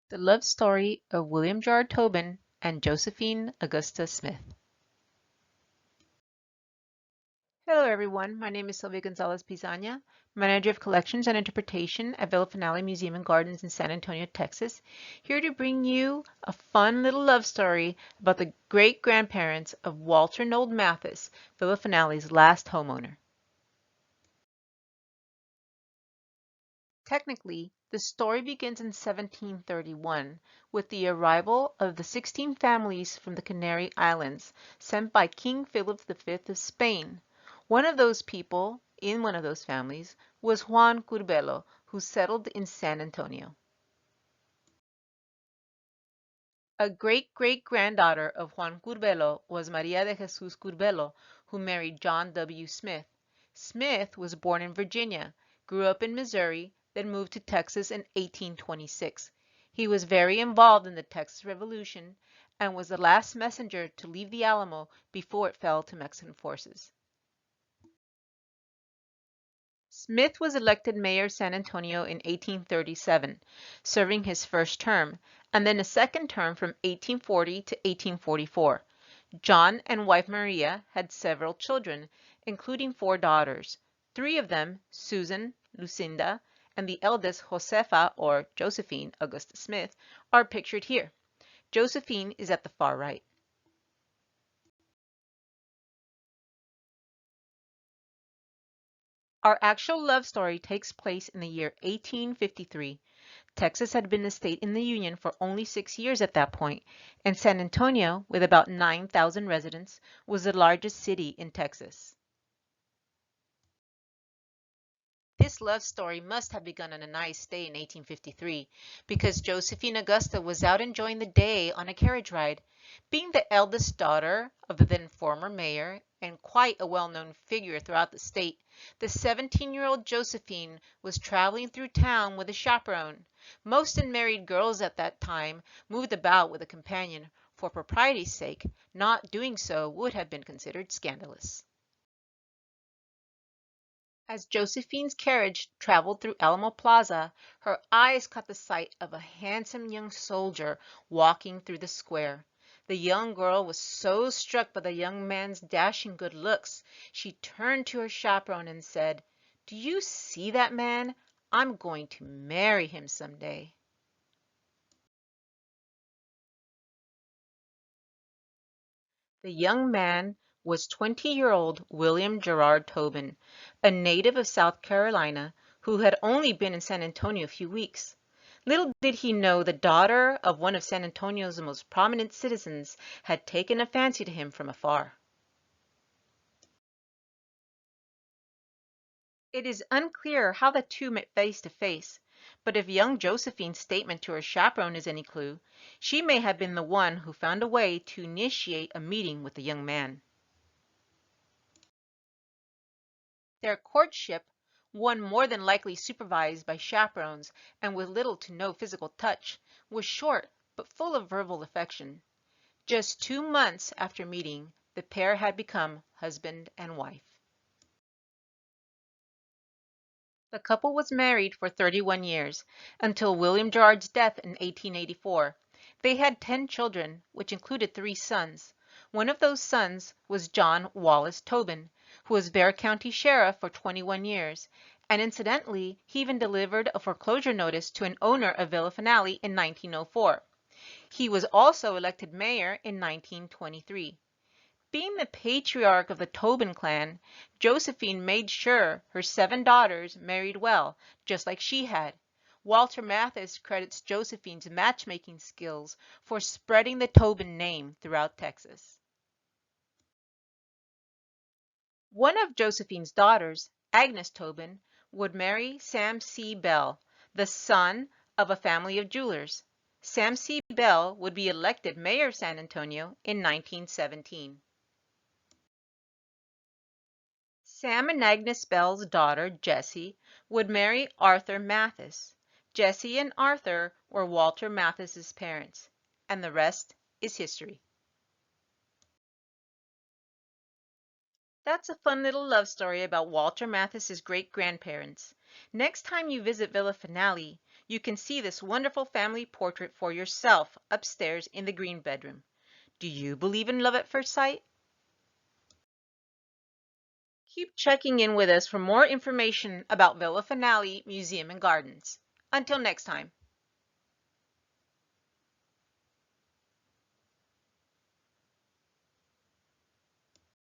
The Love Story of William Gerard Tobin and Josephine Augusta Smith. Hello everyone, my name is Sylvia Gonzalez Pizana, Manager of Collections and Interpretation at Villa Finale Museum and Gardens in San Antonio, Texas, here to bring you a fun little love story about the great-grandparents of Walter Noel Mathis, Villa Finale's last homeowner. Technically, the story begins in 1731 with the arrival of the 16 families from the Canary Islands sent by King Philip V of Spain. One of those people, in one of those families, was Juan Curbelo, who settled in San Antonio. A great-great-granddaughter of Juan Curbelo was Maria de Jesus Curbelo, who married John W. Smith. Smith was born in Virginia, grew up in Missouri, then moved to Texas in 1826. He was very involved in the Texas Revolution and was the last messenger to leave the Alamo before it fell to Mexican forces. Smith was elected mayor of San Antonio in 1837, serving his first term, and then a second term from 1840 to 1844. John and wife Maria had several children, including 4 daughters. 3 of them, Susan, Lucinda, and the eldest, Josefa or Josephine Augusta Smith, are pictured here. Josephine is at the far right. Our actual love story takes place in the year 1853. Texas had been a state in the Union for only 6 years at that point, and San Antonio, with about 9,000 residents, was the largest city in Texas. This love story must have begun on a nice day in 1853, because Josephine Augusta was out enjoying the day on a carriage ride. Being the eldest daughter of the then former mayor and quite a well-known figure throughout the state, the 17-year-old Josephine was traveling through town with a chaperone. Most unmarried girls at that time moved about with a companion. For propriety's sake, not doing so would have been considered scandalous. As Josephine's carriage traveled through Alamo Plaza, her eyes caught the sight of a handsome young soldier walking through the square. The young girl was so struck by the young man's dashing good looks, she turned to her chaperone and said, "Do you see that man? I'm going to marry him some day." The young man was 20-year-old William Gerard Tobin, a native of South Carolina who had only been in San Antonio a few weeks. Little did he know the daughter of one of San Antonio's most prominent citizens had taken a fancy to him from afar. It is unclear how the two met face to face, but if young Josephine's statement to her chaperone is any clue, she may have been the one who found a way to initiate a meeting with the young man. Their courtship, one more than likely supervised by chaperones and with little to no physical touch, was short but full of verbal affection. Just 2 months after meeting, the pair had become husband and wife. The couple was married for 31 years, until William Gerard's death in 1884. They had 10 children, which included 3 sons. One of those sons was John Wallace Tobin, who was Bexar County Sheriff for 21 years, and incidentally, he even delivered a foreclosure notice to an owner of Villa Finale in 1904. He was also elected mayor in 1923. Being the patriarch of the Tobin clan, Josephine made sure her 7 daughters married well, just like she had. Walter Mathis credits Josephine's matchmaking skills for spreading the Tobin name throughout Texas. One of Josephine's daughters, Agnes Tobin, would marry Sam C. Bell, the son of a family of jewelers. Sam C. Bell would be elected mayor of San Antonio in 1917. Sam and Agnes Bell's daughter, Jessie, would marry Arthur Mathis. Jessie and Arthur were Walter Mathis's parents, and the rest is history. That's a fun little love story about Walter Mathis's great-grandparents. Next time you visit Villa Finale, You can see this wonderful family portrait for yourself upstairs in the green bedroom. Do you believe in love at first sight? Keep checking in with us for more information about Villa Finale Museum and Gardens. Until next time.